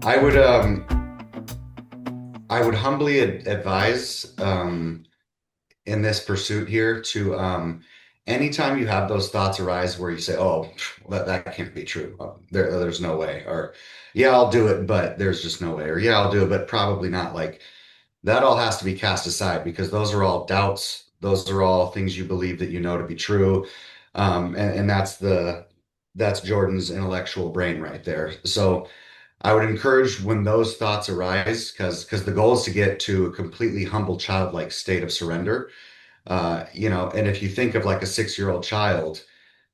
I would I would humbly advise in this pursuit here to anytime you have those thoughts arise where you say, "Oh, that can't be true. There's no way," or "Yeah, I'll do it, but there's just no way," or "Yeah, I'll do it, but probably not." Like that all has to be cast aside because those are all doubts. Those are all things you believe that you know to be true, and that's Jordan's intellectual brain right there. So. I would encourage when those thoughts arise, because the goal is to get to a completely humble childlike state of surrender. And if you think of like a 6-year-old child,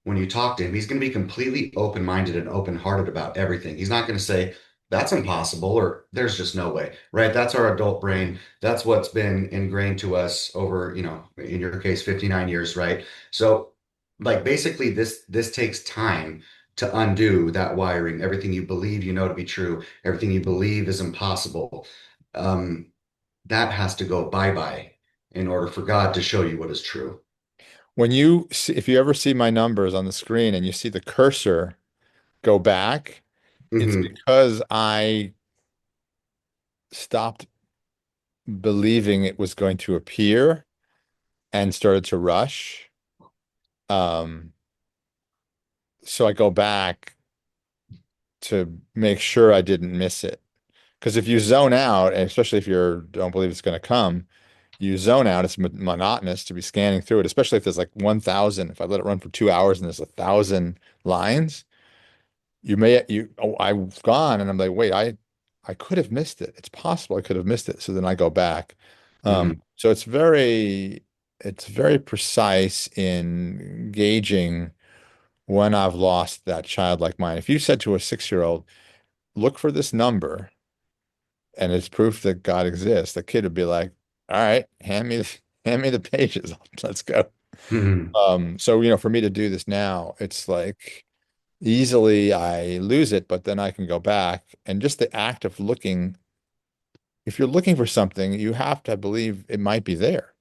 when you talk to him, he's going to be completely open-minded and open-hearted about everything. He's not going to say, that's impossible or there's just no way, right? That's our adult brain. That's what's been ingrained to us over, in your case, 59 years, right? So like basically this takes time to undo that wiring, everything you believe you know to be true, everything you believe is impossible. Um, that has to go bye-bye in order for God to show you what is true. When you see, if you ever see my numbers on the screen and you see the cursor go back, it's Hmm. because I stopped believing it was going to appear and started to rush. Um, so I go back to make sure I didn't miss it. Because if you zone out, and especially if you don't believe it's going to come, you zone out. It's monotonous to be scanning through it, especially if there's like 1,000. If I let it run for 2 hours and there's 1,000 lines, I've gone and I'm like, wait, I could have missed it. It's possible I could have missed it. So then I go back. Hmm. So it's very precise in gauging when I've lost that childlike mind. If you said to a 6-year-old, look for this number and it's proof that God exists, the kid would be like, all right, hand me the pages. Let's go. Hmm. So for me to do this now, it's like easily I lose it, but then I can go back and just the act of looking, if you're looking for something, you have to believe it might be there.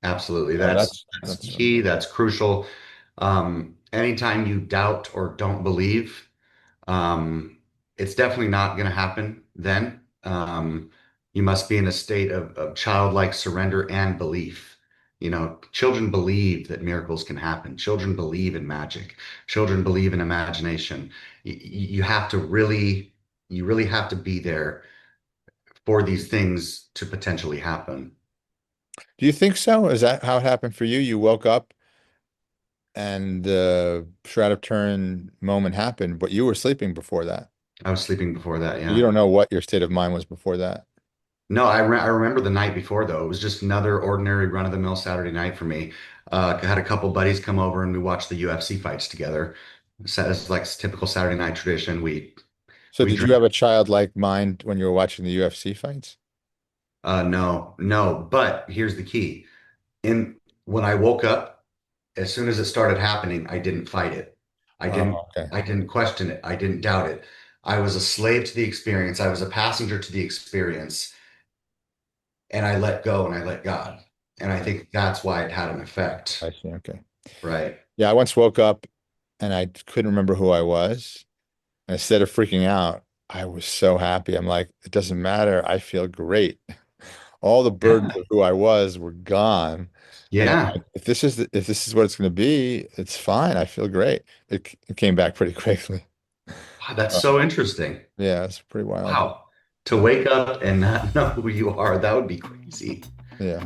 Absolutely. Oh, That's key. That's crucial. Anytime you doubt or don't believe, it's definitely not going to happen then. You must be in a state of childlike surrender and belief. Children believe that miracles can happen. Children believe in magic. Children believe in imagination. You have to you really have to be there for these things to potentially happen. do you think so? Is that how it happened for you? You woke up and the Shroud of Turin moment happened, but you were sleeping before that. I was sleeping before that, You yeah. don't know what your state of mind was before that. No, I remember the night before though. It was just another ordinary run-of-the-mill Saturday night for me. I had a couple buddies come over and we watched the UFC fights together. So it's like typical Saturday night tradition. So We did you drank. have a childlike mind when you were watching the UFC fights? No, no. But here's the key. In When I woke up, as soon as it started happening, I didn't fight it. I didn't. Oh, okay. I didn't question it. I didn't doubt it. I was a slave to the experience. I was a passenger to the experience, and I let go and I let God. And I think that's why it had an I effect. see. Okay. Right. Yeah, I once woke up and I couldn't remember who I was. And instead of freaking out, I was so happy. I'm like, it doesn't matter. I feel great. All the burdens Yeah. of who I was were gone. And I'm Yeah. like, if this is what it's going to be, it's fine. I feel great. It came back pretty quickly. Wow, that's Uh, so interesting. yeah, it's pretty wild. Wow. To wake up and not know who you are, that would be crazy. Yeah.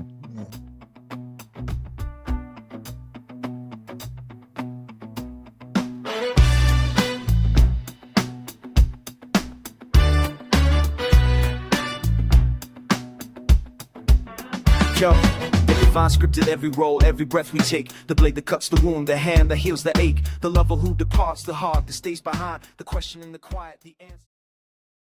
Yo, the divine scripted every role, every breath we take. The blade that cuts the wound, the hand that heals the ache. The lover who departs, the heart that stays behind. The question in the quiet, the answer.